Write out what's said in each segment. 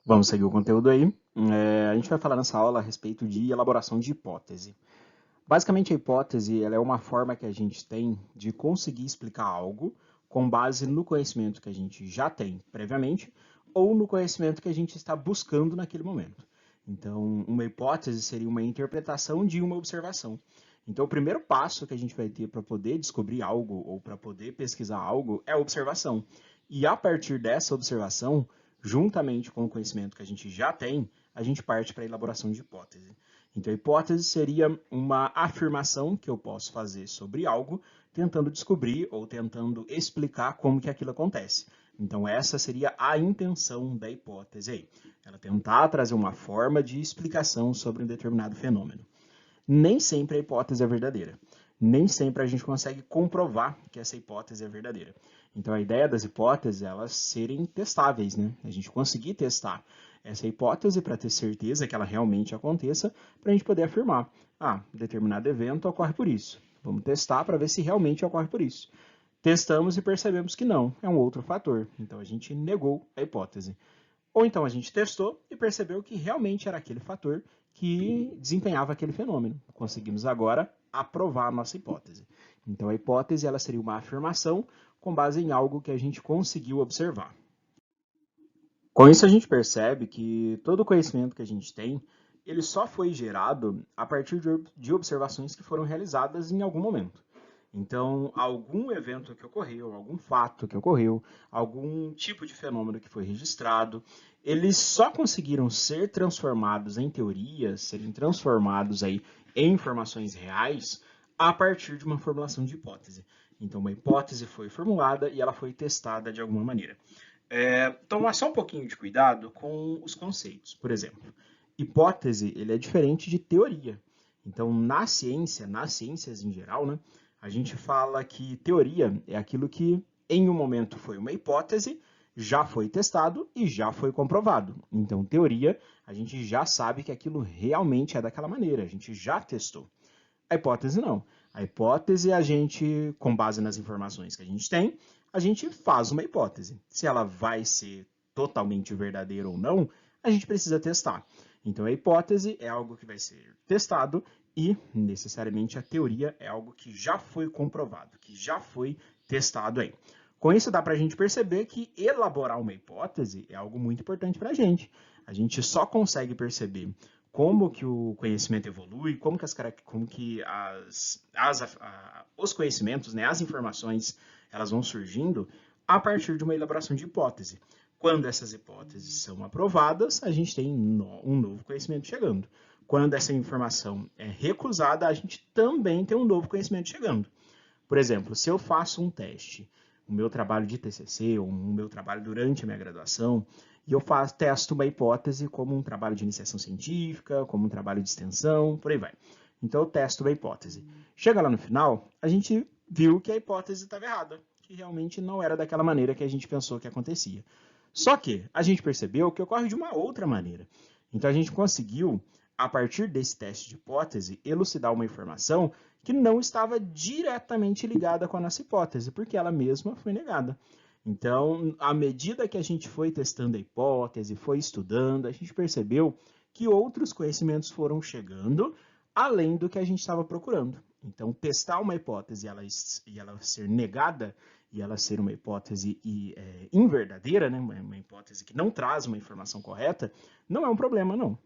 Vamos seguir o conteúdo aí. A gente vai falar nessa aula a respeito de elaboração de hipótese. Basicamente, a hipótese ela é uma forma que a gente tem de conseguir explicar algo com base no conhecimento que a gente já tem previamente ou no conhecimento que a gente está buscando naquele momento. Então, uma hipótese seria uma interpretação de uma observação. Então, o primeiro passo que a gente vai ter para poder descobrir algo ou para poder pesquisar algo é a observação. E a partir dessa observação, juntamente com o conhecimento que a gente já tem, a gente parte para a elaboração de hipótese. Então, a hipótese seria uma afirmação que eu posso fazer sobre algo, tentando descobrir ou tentando explicar como que aquilo acontece. Então, essa seria a intenção da hipótese aí. Ela tentar trazer uma forma de explicação sobre um determinado fenômeno. Nem sempre a hipótese é verdadeira. Nem sempre a gente consegue comprovar que essa hipótese é verdadeira. Então, a ideia das hipóteses é elas serem testáveis, né? A gente conseguir testar essa hipótese para ter certeza que ela realmente aconteça, para a gente poder afirmar, determinado evento ocorre por isso. Vamos testar para ver se realmente ocorre por isso. Testamos e percebemos que não, é um outro fator. Então, a gente negou a hipótese. Ou então a gente testou e percebeu que realmente era aquele fator que desempenhava aquele fenômeno. Conseguimos agora aprovar a nossa hipótese. Então a hipótese ela seria uma afirmação com base em algo que a gente conseguiu observar. Com isso a gente percebe que todo o conhecimento que a gente tem, ele só foi gerado a partir de observações que foram realizadas em algum momento. Então, algum evento que ocorreu, algum fato que ocorreu, algum tipo de fenômeno que foi registrado, eles só conseguiram ser transformados em teorias, serem transformados aí em informações reais a partir de uma formulação de hipótese. Então, uma hipótese foi formulada e ela foi testada de alguma maneira. Tomar só um pouquinho de cuidado com os conceitos. Por exemplo, hipótese ele é diferente de teoria. Então, na ciência, nas ciências em geral, né, a gente fala que teoria é aquilo que em um momento foi uma hipótese, já foi testado e já foi comprovado. Então, teoria, a gente já sabe que aquilo realmente é daquela maneira, a gente já testou. A hipótese não. A hipótese, a gente, com base nas informações que a gente tem, a gente faz uma hipótese. Se ela vai ser totalmente verdadeira ou não, a gente precisa testar. Então, a hipótese é algo que vai ser testado e, necessariamente, a teoria é algo que já foi comprovado, que já foi testado aí. Com isso, dá para a gente perceber que elaborar uma hipótese é algo muito importante para a gente. A gente só consegue perceber como que o conhecimento evolui, como que os conhecimentos, né, as informações, elas vão surgindo a partir de uma elaboração de hipótese. Quando essas hipóteses são aprovadas, a gente tem um novo conhecimento chegando. Quando essa informação é recusada, a gente também tem um novo conhecimento chegando. Por exemplo, se eu faço um teste, o meu trabalho de TCC, ou o meu trabalho durante a minha graduação, e eu testo uma hipótese como um trabalho de iniciação científica, como um trabalho de extensão, por aí vai. Então eu testo uma hipótese. Chega lá no final, a gente viu que a hipótese estava errada, que realmente não era daquela maneira que a gente pensou que acontecia. Só que a gente percebeu que ocorre de uma outra maneira. Então a gente conseguiu, a partir desse teste de hipótese, elucidar uma informação que não estava diretamente ligada com a nossa hipótese, porque ela mesma foi negada. Então, à medida que a gente foi testando a hipótese, foi estudando, a gente percebeu que outros conhecimentos foram chegando além do que a gente estava procurando. Então, testar uma hipótese e ela ser negada, e ela ser uma hipótese inverdadeira, né? Uma hipótese que não traz uma informação correta, não é um problema, não.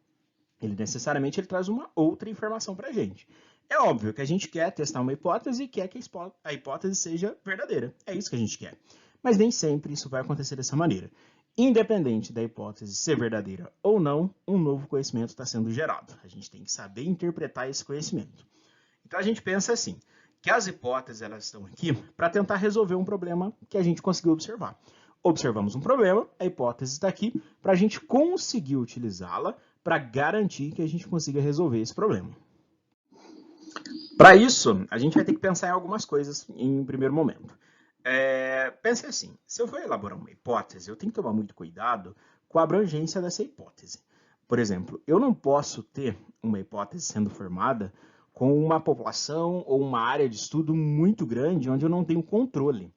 Ele necessariamente traz uma outra informação para a gente. É óbvio que a gente quer testar uma hipótese e quer que a hipótese seja verdadeira. É isso que a gente quer. Mas nem sempre isso vai acontecer dessa maneira. Independente da hipótese ser verdadeira ou não, um novo conhecimento está sendo gerado. A gente tem que saber interpretar esse conhecimento. Então a gente pensa assim, que as hipóteses elas estão aqui para tentar resolver um problema que a gente conseguiu observar. Observamos um problema, a hipótese está aqui para a gente conseguir utilizá-la para garantir que a gente consiga resolver esse problema. Para isso, a gente vai ter que pensar em algumas coisas em um primeiro momento. Pense assim, se eu for elaborar uma hipótese, eu tenho que tomar muito cuidado com a abrangência dessa hipótese. Por exemplo, eu não posso ter uma hipótese sendo formada com uma população ou uma área de estudo muito grande onde eu não tenho controle.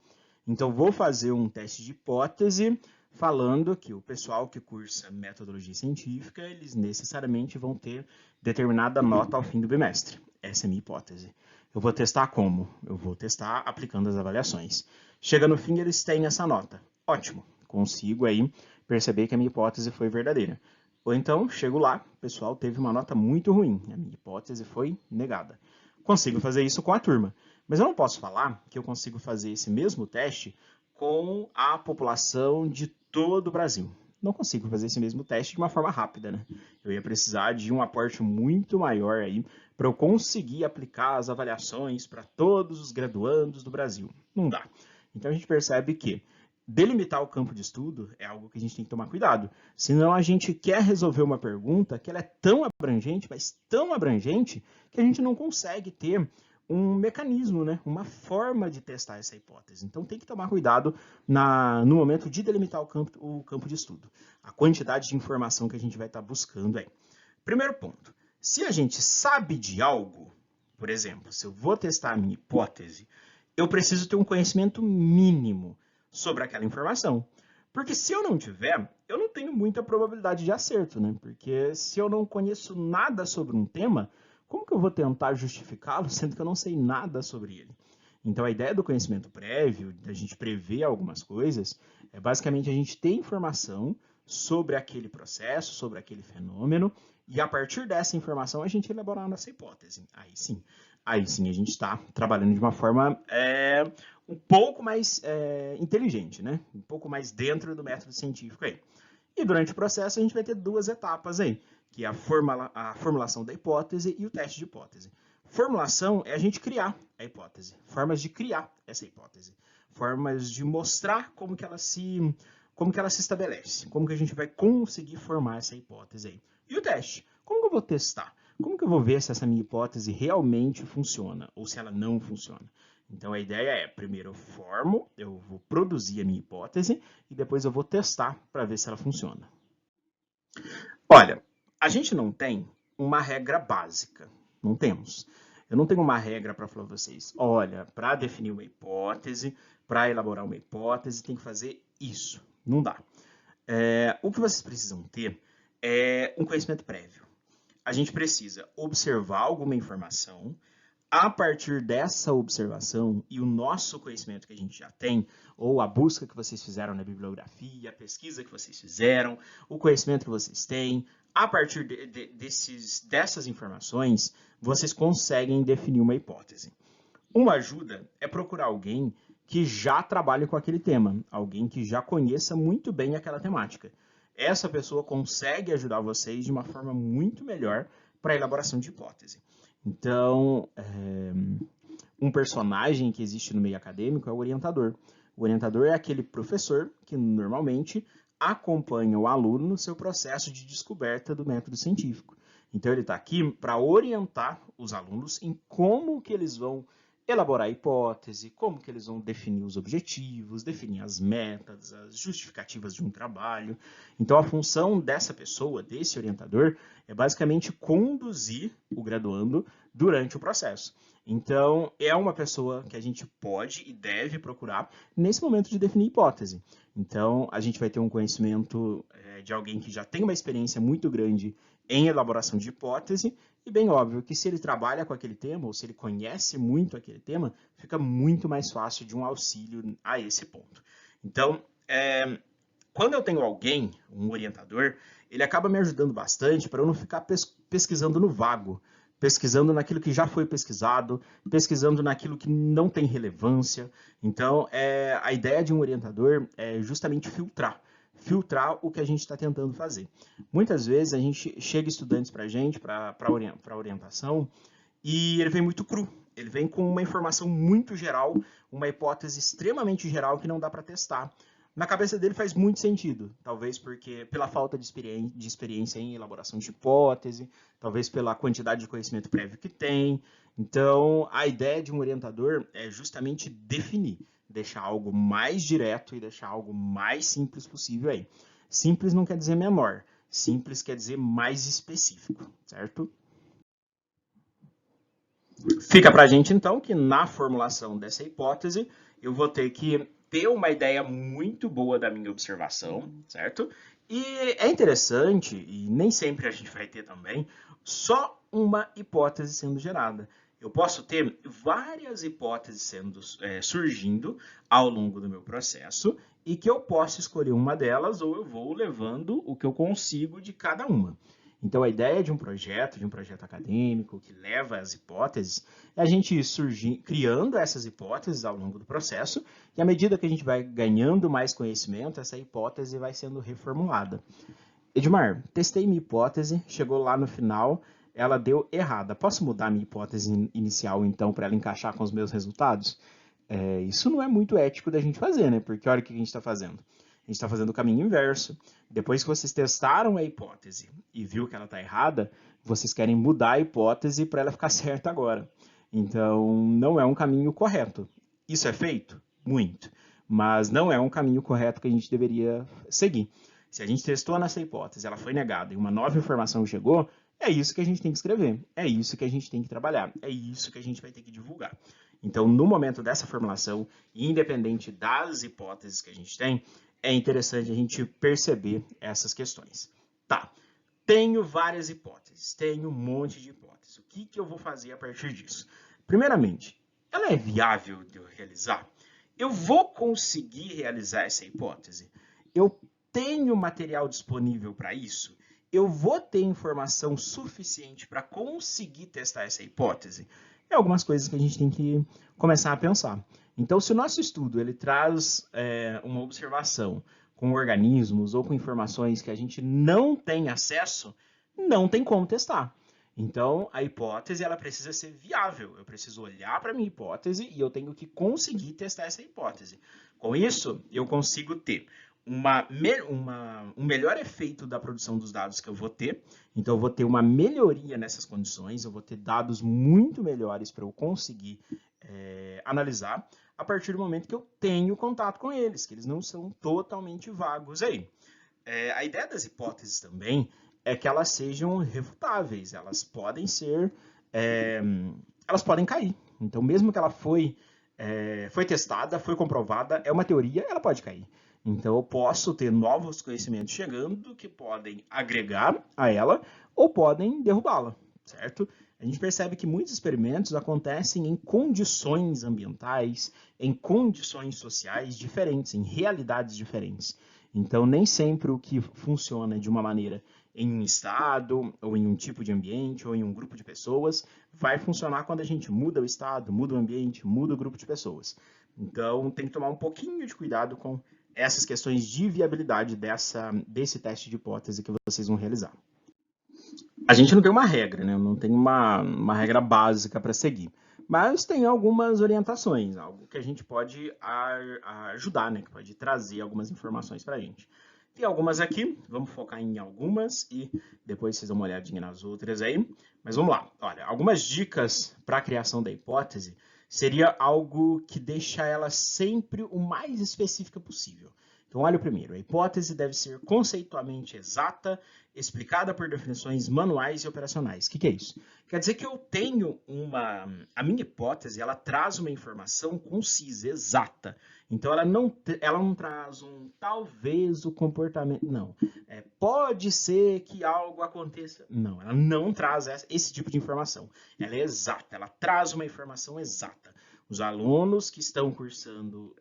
Então, vou fazer um teste de hipótese falando que o pessoal que cursa metodologia científica, eles necessariamente vão ter determinada nota ao fim do bimestre. Essa é a minha hipótese. Eu vou testar como? Eu vou testar aplicando as avaliações. Chega no fim, eles têm essa nota. Ótimo, consigo aí perceber que a minha hipótese foi verdadeira. Ou então, chego lá, o pessoal teve uma nota muito ruim, a minha hipótese foi negada. Consigo fazer isso com a turma, mas eu não posso falar que eu consigo fazer esse mesmo teste com a população de todo o Brasil. Não consigo fazer esse mesmo teste de uma forma rápida, né? Eu ia precisar de um aporte muito maior aí para eu conseguir aplicar as avaliações para todos os graduandos do Brasil. Não dá. Então a gente percebe que delimitar o campo de estudo é algo que a gente tem que tomar cuidado. Senão a gente quer resolver uma pergunta que ela é tão abrangente, mas tão abrangente, que a gente não consegue ter um mecanismo, né? Uma forma de testar essa hipótese. Então tem que tomar cuidado no momento de delimitar o campo de estudo. A quantidade de informação que a gente vai estar buscando aí. Primeiro ponto. Se a gente sabe de algo, por exemplo, se eu vou testar a minha hipótese, eu preciso ter um conhecimento mínimo sobre aquela informação. Porque se eu não tiver, eu não tenho muita probabilidade de acerto, né? Porque se eu não conheço nada sobre um tema, como que eu vou tentar justificá-lo, sendo que eu não sei nada sobre ele? Então, a ideia do conhecimento prévio, da gente prever algumas coisas, é basicamente a gente ter informação sobre aquele processo, sobre aquele fenômeno, e a partir dessa informação a gente elaborar a nossa hipótese. Aí sim a gente está trabalhando de uma forma um pouco mais inteligente, né? Um pouco mais dentro do método científico aí. E durante o processo a gente vai ter duas etapas aí, que é a formulação da hipótese e o teste de hipótese. Formulação é a gente criar a hipótese, formas de criar essa hipótese, formas de mostrar como que ela se estabelece, como que a gente vai conseguir formar essa hipótese aí. E o teste, como que eu vou testar? Como que eu vou ver se essa minha hipótese realmente funciona ou se ela não funciona? Então, a ideia é, primeiro eu vou produzir a minha hipótese e depois eu vou testar para ver se ela funciona. Olha, a gente não tem uma regra básica, não temos. Eu não tenho uma regra para falar para vocês, olha, para definir uma hipótese, para elaborar uma hipótese, tem que fazer isso. Não dá. O que vocês precisam ter é um conhecimento prévio. A gente precisa observar alguma informação, a partir dessa observação e o nosso conhecimento que a gente já tem, ou a busca que vocês fizeram na bibliografia, a pesquisa que vocês fizeram, o conhecimento que vocês têm, a partir dessas informações, vocês conseguem definir uma hipótese. Uma ajuda é procurar alguém que já trabalhe com aquele tema, alguém que já conheça muito bem aquela temática. Essa pessoa consegue ajudar vocês de uma forma muito melhor para a elaboração de hipótese. Então, um personagem que existe no meio acadêmico é o orientador. O orientador é aquele professor que normalmente acompanha o aluno no seu processo de descoberta do método científico. Então, ele está aqui para orientar os alunos em como que eles vão elaborar a hipótese, como que eles vão definir os objetivos, definir as metas, as justificativas de um trabalho. Então, a função dessa pessoa, desse orientador, é basicamente conduzir o graduando durante o processo. Então, é uma pessoa que a gente pode e deve procurar nesse momento de definir hipótese. Então, a gente vai ter um conhecimento de alguém que já tem uma experiência muito grande em elaboração de hipótese, e bem óbvio que se ele trabalha com aquele tema, ou se ele conhece muito aquele tema, fica muito mais fácil de um auxílio a esse ponto. Então, quando eu tenho alguém, um orientador, ele acaba me ajudando bastante para eu não ficar pesquisando no vago, pesquisando naquilo que já foi pesquisado, pesquisando naquilo que não tem relevância. Então, a ideia de um orientador é justamente filtrar o que a gente está tentando fazer. Muitas vezes a gente chega estudantes para a gente, para orientação, e ele vem muito cru. Ele vem com uma informação muito geral, uma hipótese extremamente geral que não dá para testar. Na cabeça dele faz muito sentido, talvez porque pela falta de experiência em elaboração de hipótese, talvez pela quantidade de conhecimento prévio que tem. Então, a ideia de um orientador é justamente definir, deixar algo mais direto e deixar algo mais simples possível aí. Simples não quer dizer menor, simples quer dizer mais específico, certo? Fica para a gente, então, que na formulação dessa hipótese, eu vou ter que ter uma ideia muito boa da minha observação, certo? E é interessante, e nem sempre a gente vai ter também, só uma hipótese sendo gerada. Eu posso ter várias hipóteses surgindo ao longo do meu processo e que eu posso escolher uma delas ou eu vou levando o que eu consigo de cada uma. Então, a ideia de um projeto acadêmico que leva as hipóteses, é a gente ir criando essas hipóteses ao longo do processo e à medida que a gente vai ganhando mais conhecimento, essa hipótese vai sendo reformulada. Edmar, testei minha hipótese, chegou lá no final, ela deu errada. Posso mudar minha hipótese inicial, então, para ela encaixar com os meus resultados? Isso não é muito ético da gente fazer, né? Porque olha o que a gente está fazendo. A gente está fazendo o caminho inverso. Depois que vocês testaram a hipótese e viu que ela está errada, vocês querem mudar a hipótese para ela ficar certa agora. Então, não é um caminho correto. Isso é feito? Muito. Mas não é um caminho correto que a gente deveria seguir. Se a gente testou nessa hipótese, ela foi negada e uma nova informação chegou, é isso que a gente tem que escrever, é isso que a gente tem que trabalhar, é isso que a gente vai ter que divulgar. Então, no momento dessa formulação, independente das hipóteses que a gente tem, é interessante a gente perceber essas questões. Tá, tenho várias hipóteses, tenho um monte de hipóteses. O que eu vou fazer a partir disso? Primeiramente, ela é viável de eu realizar? Eu vou conseguir realizar essa hipótese? Eu tenho material disponível para isso? Eu vou ter informação suficiente para conseguir testar essa hipótese? É algumas coisas que a gente tem que começar a pensar. Então, se o nosso estudo ele traz uma observação com organismos ou com informações que a gente não tem acesso, não tem como testar. Então, a hipótese ela precisa ser viável. Eu preciso olhar para a minha hipótese e eu tenho que conseguir testar essa hipótese. Com isso, eu consigo ter um melhor efeito da produção dos dados que eu vou ter. Então, eu vou ter uma melhoria nessas condições, eu vou ter dados muito melhores para eu conseguir analisar a partir do momento que eu tenho contato com eles, que eles não são totalmente vagos aí. A ideia das hipóteses também é que elas sejam refutáveis, elas podem elas podem cair. Então, mesmo que ela foi testada, foi comprovada, é uma teoria, ela pode cair. Então, eu posso ter novos conhecimentos chegando que podem agregar a ela ou podem derrubá-la, certo? A gente percebe que muitos experimentos acontecem em condições ambientais, em condições sociais diferentes, em realidades diferentes. Então, nem sempre o que funciona de uma maneira em um estado, ou em um tipo de ambiente, ou em um grupo de pessoas, vai funcionar quando a gente muda o estado, muda o ambiente, muda o grupo de pessoas. Então, tem que tomar um pouquinho de cuidado com essas questões de viabilidade desse teste de hipótese que vocês vão realizar. A gente não tem uma regra, né? Não tem uma regra básica para seguir, mas tem algumas orientações, algo que a gente pode ajudar, né? Que pode trazer algumas informações para a gente. Tem algumas aqui, vamos focar em algumas e depois vocês dão uma olhadinha nas outras aí. Mas vamos lá. Olha, algumas dicas para a criação da hipótese seria algo que deixa ela sempre o mais específica possível. Então, olha o primeiro. A hipótese deve ser conceitualmente exata, explicada por definições manuais e operacionais. O que é isso? Quer dizer que eu tenho a minha hipótese, ela traz uma informação concisa, exata. Então, ela não traz talvez o comportamento. Não. Pode ser que algo aconteça. Não, ela não traz esse tipo de informação. Ela é exata, ela traz uma informação exata. Os alunos que estão cursando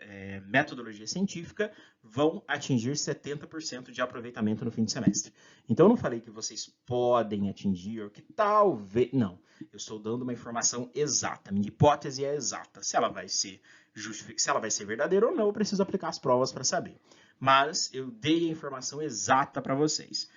metodologia científica vão atingir 70% de aproveitamento no fim de semestre. Então, eu não falei que vocês podem atingir, ou que talvez... Não, eu estou dando uma informação exata. Minha hipótese é exata. Se ela vai ser verdadeira ou não, eu preciso aplicar as provas para saber. Mas eu dei a informação exata para vocês.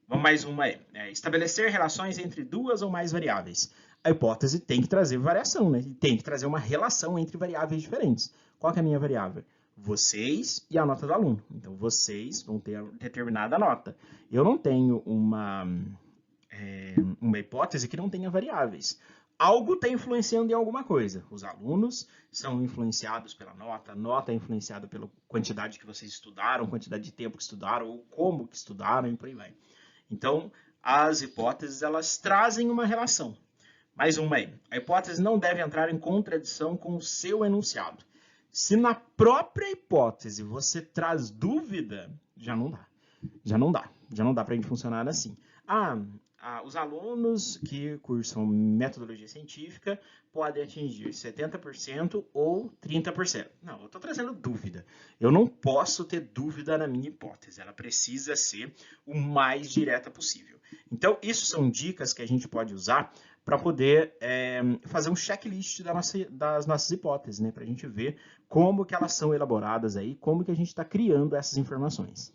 Vamos mais uma aí. Estabelecer relações entre duas ou mais variáveis. A hipótese tem que trazer variação, né? Tem que trazer uma relação entre variáveis diferentes. Qual que é a minha variável? Vocês e a nota do aluno. Então, vocês vão ter determinada nota. Eu não tenho uma hipótese que não tenha variáveis. Algo está influenciando em alguma coisa. Os alunos são influenciados pela nota, a nota é influenciada pela quantidade que vocês estudaram, quantidade de tempo que estudaram, ou como que estudaram, e por aí vai. Então, as hipóteses, elas trazem uma relação. Mais uma aí. A hipótese não deve entrar em contradição com o seu enunciado. Se na própria hipótese você traz dúvida, já não dá. Já não dá para a gente funcionar assim. Os alunos que cursam metodologia científica podem atingir 70% ou 30%. Não, eu estou trazendo dúvida. Eu não posso ter dúvida na minha hipótese. Ela precisa ser o mais direta possível. Então, isso são dicas que a gente pode usar para poder fazer um checklist das nossas hipóteses, né? Para a gente ver como que elas são elaboradas aí, como que a gente está criando essas informações.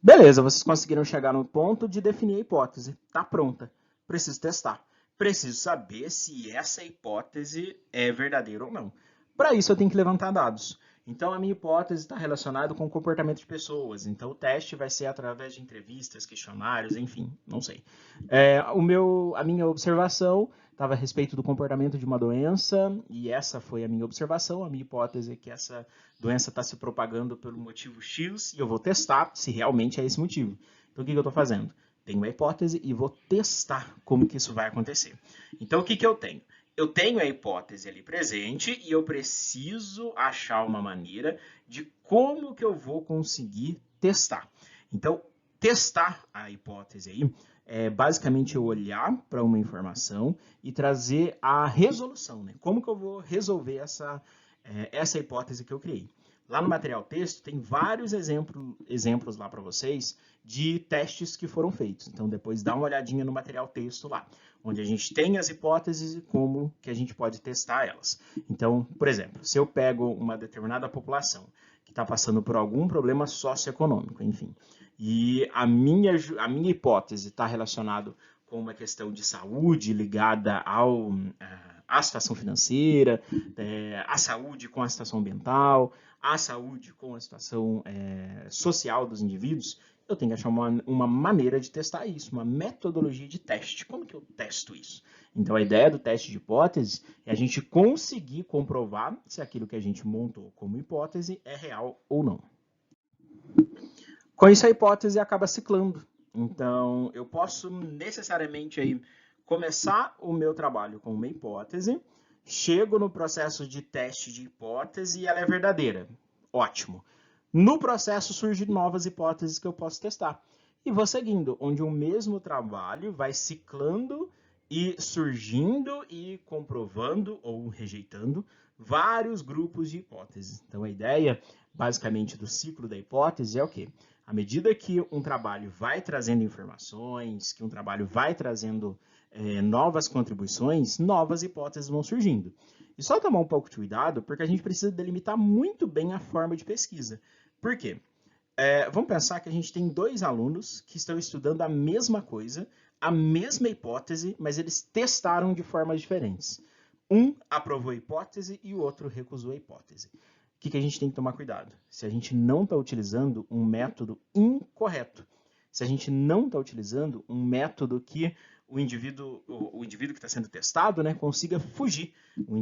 Beleza, vocês conseguiram chegar no ponto de definir a hipótese. Está pronta. Preciso testar. Preciso saber se essa hipótese é verdadeira ou não. Para isso, eu tenho que levantar dados. Então, a minha hipótese está relacionada com o comportamento de pessoas. Então, o teste vai ser através de entrevistas, questionários, enfim, não sei. A minha observação estava a respeito do comportamento de uma doença, e essa foi a minha observação. A minha hipótese é que essa doença está se propagando pelo motivo X, e eu vou testar se realmente é esse motivo. Então, o que eu estou fazendo? Tenho uma hipótese e vou testar como que isso vai acontecer. Então, o que eu tenho? Eu tenho a hipótese ali presente e eu preciso achar uma maneira de como que eu vou conseguir testar. Então, testar a hipótese aí é basicamente eu olhar para uma informação e trazer a resolução, né? Como que eu vou resolver essa hipótese que eu criei. Lá no material texto tem vários exemplos lá para vocês de testes que foram feitos. Então, depois dá uma olhadinha no material texto lá, onde a gente tem as hipóteses e como que a gente pode testar elas. Então, por exemplo, se eu pego uma determinada população que está passando por algum problema socioeconômico, enfim, e a minha hipótese está relacionada com uma questão de saúde ligada à situação financeira, à saúde com a situação ambiental, à saúde com a situação social dos indivíduos, eu tenho que achar uma maneira de testar isso, uma metodologia de teste. Como que eu testo isso? Então, a ideia do teste de hipótese é a gente conseguir comprovar se aquilo que a gente montou como hipótese é real ou não. Com isso, a hipótese acaba ciclando. Então, eu posso necessariamente aí começar o meu trabalho com uma hipótese, chego no processo de teste de hipótese e ela é verdadeira. Ótimo. No processo surgem novas hipóteses que eu posso testar. E vou seguindo, onde o mesmo trabalho vai ciclando e surgindo e comprovando ou rejeitando vários grupos de hipóteses. Então, a ideia, basicamente, do ciclo da hipótese é o quê? À medida que um trabalho vai trazendo informações, que um trabalho vai trazendo novas contribuições, novas hipóteses vão surgindo. E só tomar um pouco de cuidado, porque a gente precisa delimitar muito bem a forma de pesquisa. Por quê? Vamos pensar que a gente tem dois alunos que estão estudando a mesma coisa, a mesma hipótese, mas eles testaram de formas diferentes. Um aprovou a hipótese e o outro recusou a hipótese. O que a gente tem que tomar cuidado? Se a gente não está utilizando um método incorreto, se a gente não está utilizando um método que o indivíduo que está sendo testado, né, consiga fugir,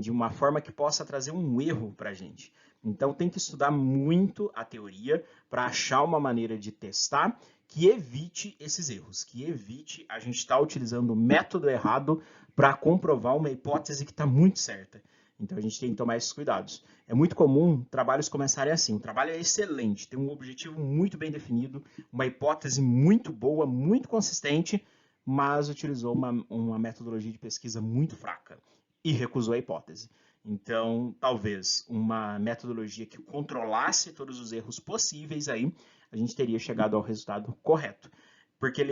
de uma forma que possa trazer um erro para a gente. Então, tem que estudar muito a teoria para achar uma maneira de testar que evite esses erros, que evite a gente estar utilizando o método errado para comprovar uma hipótese que está muito certa. Então, a gente tem que tomar esses cuidados. É muito comum trabalhos começarem assim. O trabalho é excelente, tem um objetivo muito bem definido, uma hipótese muito boa, muito consistente, mas utilizou uma metodologia de pesquisa muito fraca e recusou a hipótese. Então, talvez uma metodologia que controlasse todos os erros possíveis aí, a gente teria chegado ao resultado correto. Porque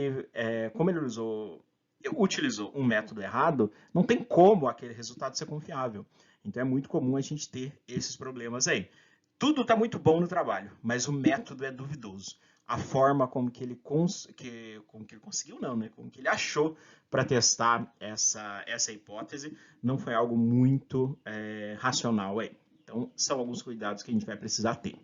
como ele utilizou um método errado, não tem como aquele resultado ser confiável. Então, é muito comum a gente ter esses problemas aí. Tudo está muito bom no trabalho, mas o método é duvidoso. A forma como que ele conseguiu, não, né? Como que ele achou para testar essa hipótese não foi algo muito racional aí. Então, são alguns cuidados que a gente vai precisar ter.